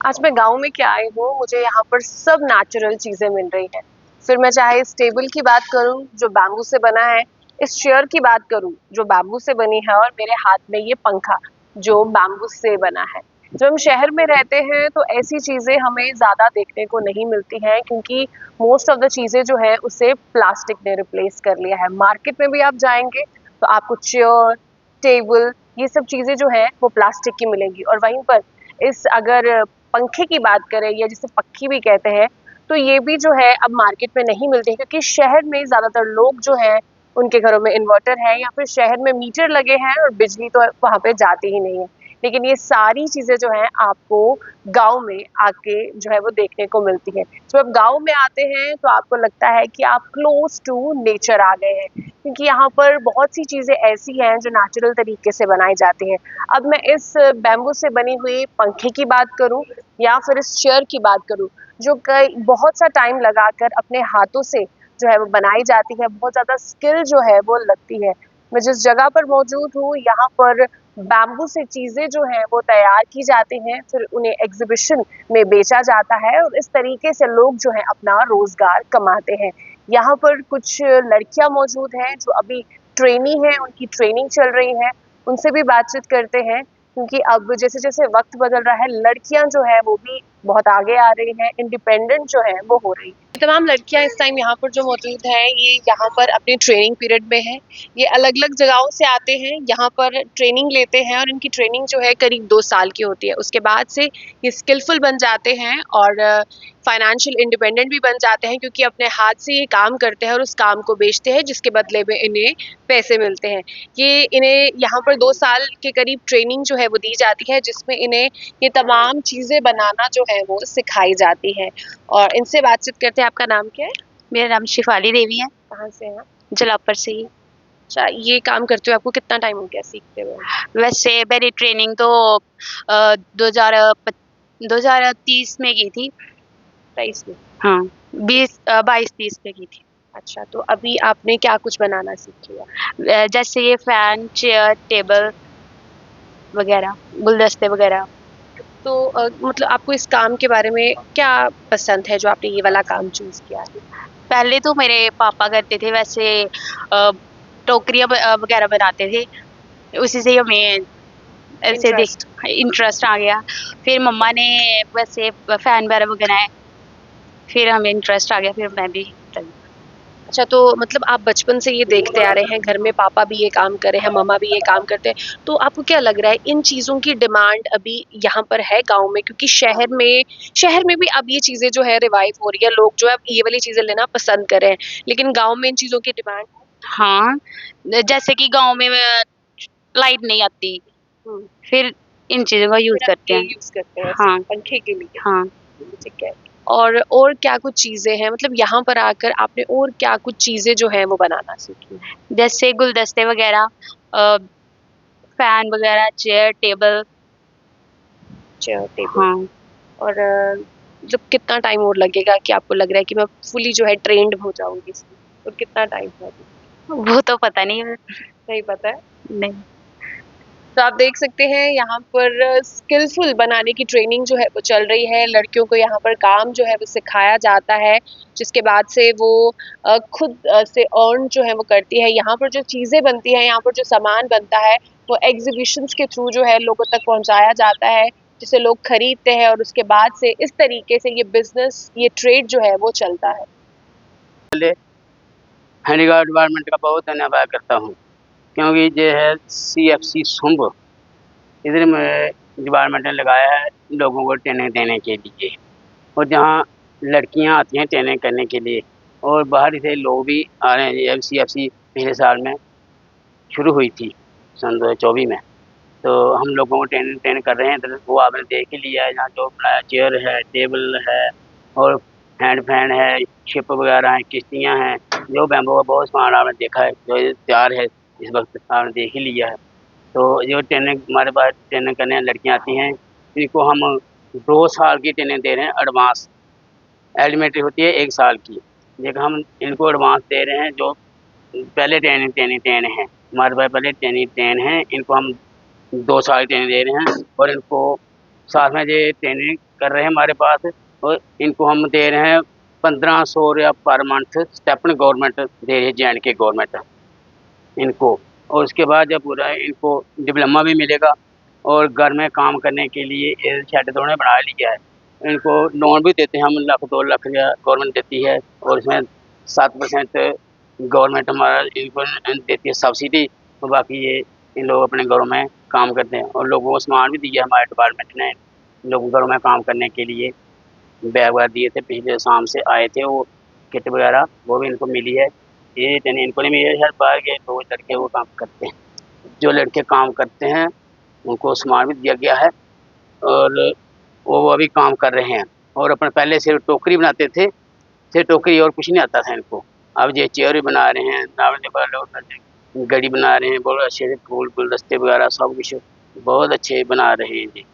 आज मैं गाँव में क्या आई हूँ, मुझे यहाँ पर सब नेचुरल चीज़ें मिल रही हैं। फिर मैं चाहे इस टेबल की बात करूँ जो बैम्बू से बना है, इस चेयर की बात करूँ जो बैम्बू से बनी है और मेरे हाथ में ये पंखा जो बैम्बू से बना है। जब हम शहर में रहते हैं तो ऐसी चीज़ें हमें ज़्यादा देखने को नहीं मिलती हैं क्योंकि मोस्ट ऑफ द चीज़ें जो है उसे प्लास्टिक ने रिप्लेस कर लिया है। मार्केट में भी आप जाएँगे तो आपको चेयर, टेबल ये सब चीज़ें जो हैं वो प्लास्टिक की मिलेंगी और वहीं पर इस अगर पंखे की बात करें या जिसे पक्खी भी कहते हैं, तो ये भी जो है अब मार्केट में नहीं मिलते हैं क्योंकि शहर में ज़्यादातर लोग जो हैं, उनके घरों में इन्वर्टर है या फिर शहर में मीटर लगे हैं और बिजली तो वहाँ पे जाती ही नहीं है। लेकिन ये सारी चीज़ें जो हैं आपको गाँव में आके जो है वो देखने को मिलती हैं। जब आप गाँव में आते हैं तो आपको लगता है कि आप क्लोज़ टू नेचर आ गए हैं क्योंकि यहाँ पर बहुत सी चीज़ें ऐसी हैं जो नेचुरल तरीके से बनाई जाती हैं। अब मैं इस बैम्बू से बनी हुई पंखे की बात करूँ या फिर इस चेयर की बात करूँ, जो कई बहुत सा टाइम लगाकर अपने हाथों से जो है वो बनाई जाती है, बहुत ज़्यादा स्किल जो है वो लगती है। मैं जिस जगह पर मौजूद हूँ, यहाँ पर बैम्बू से चीज़ें जो हैं वो तैयार की जाती हैं, फिर उन्हें एग्ज़िबिशन में बेचा जाता है और इस तरीके से लोग जो हैं अपना रोज़गार कमाते हैं। यहाँ पर कुछ लड़कियाँ मौजूद हैं जो अभी ट्रेनी हैं, उनकी ट्रेनिंग चल रही है, उनसे भी बातचीत करते हैं क्योंकि अब जैसे-जैसे वक़्त बदल रहा है, लड़कियाँ जो हैं वो भी बहुत आगे आ रही हैं, इंडिपेंडेंट जो हैं वो हो रही हैं। तमाम लड़कियाँ इस टाइम यहाँ पर जो मौजूद हैं, ये यहाँ पर अपने ट्रेनिंग पीरियड में हैं। ये अलग-अलग जगहों से आते हैं, यहाँ पर ट्रेनिंग लेते हैं और इनकी ट्रेनिंग जो है करीब 2 साल की होती है। उसके बाद से ये स्किलफुल बन जाते हैं और फाइनेंशियल इंडिपेंडेंट भी बन जाते हैं क्योंकि अपने हाथ से ये काम करते हैं और उस काम को बेचते हैं जिसके बदले में इन्हें पैसे मिलते हैं। ये इन्हें यहाँ पर 2 साल के करीब ट्रेनिंग जो है वो दी जाती है जिसमें इन्हें ये तमाम चीज़ें बनाना जो है वो सिखाई जाती है। और इनसे बातचीत करते हैं, आपका नाम क्या है? मेरा नाम शिफाली देवी है, कहाँ से हैं आप? जलापर से ही। अच्छा, ये काम करते हुए आपको कितना टाइम हो गया सीखते हुए? वैसे मेरी ट्रेनिंग तो 2030 में की थी। 23 में। हाँ, 22-30 में की थी। अच्छा, तो अभी आपने क्या कुछ बनाना सीख लिया? जैसे ये फैन, चेयर, टेबल वगैरह, गुलदस्ते वगैरह। तो मतलब आपको इस काम के बारे में क्या पसंद है जो आपने ये वाला काम चूज़ किया है? पहले तो मेरे पापा करते थे वैसे टोकरियाँ वगैरह बनाते थे, उसी से ही हमें ऐसे देख इंटरेस्ट। इंटरेस्ट आ गया। फिर मम्मा ने वैसे फैन वगैरह बनाए, फिर हमें इंटरेस्ट आ गया, फिर मैं भी करी। अच्छा, तो मतलब आप बचपन से ये देखते आ रहे हैं, घर में पापा भी ये काम कर रहे हैं, मम्मा भी ये काम करते हैं, तो आपको क्या लग रहा है इन चीज़ों की डिमांड अभी यहाँ पर है गाँव में? क्योंकि शहर में भी अब ये चीज़ें जो है रिवाइव हो रही है, लोग जो है अब ये वाली चीज़ें लेना पसंद कर रहे हैं, लेकिन गाँव में इन चीज़ों की डिमांड है? हाँ, जैसे कि गाँव में लाइट नहीं आती, हुँ, फिर इन चीज़ों का यूज़ फिर आप करते ये हैं। यूज़ करते हैं सिर्फ़ हाँ, पंखे के लिए। हाँ। ठीक है। और क्या कुछ चीज़ें हैं मतलब यहाँ पर आकर आपने और क्या कुछ चीज़ें जो हैं वो बनाना सीखी हैं? जैसे गुलदस्ते वगैरह, अ, फैन वगैरह, चेयर, टेबल। चेयर, टेबल हाँ, और मतलब कितना टाइम और लगेगा कि आपको लग रहा है कि मैं फुली जो है ट्रेन्ड हो जाऊँगी इसमें? और कितना टाइम है अभी? वो तो पता नहीं है। नहीं पता है? नहीं। तो आप देख सकते हैं यहाँ पर स्किलफुल बनाने की ट्रेनिंग जो है वो चल रही है। लड़कियों को यहाँ पर काम जो है वो सिखाया जाता है, जिसके बाद से वो खुद से अर्न जो है वो करती है। यहाँ पर जो चीज़ें बनती हैं, यहाँ पर जो सामान बनता है, वो एग्ज़िबिशन्स के थ्रू जो है लोगों तक पहुँचाया जाता है, जिसे लोग खरीदते हैं और उसके बाद से इस तरीके से ये बिज़नेस, ये ट्रेड जो है वो चलता है। हैंडीक्राफ्ट डिपार्टमेंट का बहुत धन्यवाद करता हूँ क्योंकि ये है CFC शुंभ इधर में डिपार्टमेंट ने लगाया है लोगों को ट्रेनिंग देने के लिए और जहाँ लड़कियाँ आती हैं ट्रेनिंग करने के लिए और बाहर से लोग भी आ रहे हैं। ये CFC पिछले साल में शुरू हुई थी सन 2024 में, तो हम लोगों को ट्रेनिंग कर रहे हैं। तो वो आपने देख ही लिया है, यहाँ जो चेयर है, टेबल है और हैंड फैन है, शिप वगैरह हैं, किश्तियाँ हैं, जो बैम्बू का बहुत सामान आपने देखा है, जो ये तैयार है इस वक्त आपने देख ही लिया है। तो जो ट्रेनिंग हमारे पास ट्रेनिंग करने लड़कियाँ आती हैं, इनको हम 2 साल की ट्रेनिंग दे रहे हैं एडवांस। एलिमेंट्री होती है 1 साल की, लेकिन हम इनको एडवांस दे रहे हैं जो पहले ट्रेन हैं। हमारे पास पहले ट्रेन हैं, इनको हम 2 साल की ट्रेनिंग दे रहे हैं और इनको साथ में ये ट्रेनिंग कर रहे हैं हमारे पास, और इनको हम दे रहे हैं 1500 रुपया पर मंथ स्टेपन गवर्नमेंट दे रही है, J&K गवर्नमेंट इनको। और उसके बाद जब पूरा इनको डिप्लोमा भी मिलेगा, और घर में काम करने के लिए ये शेड उन्होंने बना लिया है। इनको लोन भी देते हैं हम, 1 लाख 2 लाख या गवर्नमेंट देती है, और इसमें 7% गवर्नमेंट हमारा इनको देती है सब्सिडी, और बाकी ये इन लोग अपने घरों में काम करते हैं। और लोगों को सामान भी दिया हमारे डिपार्टमेंट ने, लोगों घरों में काम करने के लिए बैग वगैरह दिए थे, पिछले शाम से आए थे वो किट वगैरह, वो भी इनको मिली है। ये ट्रेनिंग इनको नहीं मिली है, शायद बाहर के 2 लड़के वो काम करते हैं। जो लड़के काम करते हैं उनको सामान भी दिया गया है, और वो अभी काम कर रहे हैं। और अपने पहले सिर्फ टोकरी बनाते थे, सिर्फ टोकरी और कुछ नहीं आता था इनको। अब ये चेयर भी बना रहे हैं, गड़ी बना रहे हैं, बहुत अच्छे से फूल गुलदस्ते वगैरह सब कुछ बहुत अच्छे बना रहे हैं जी।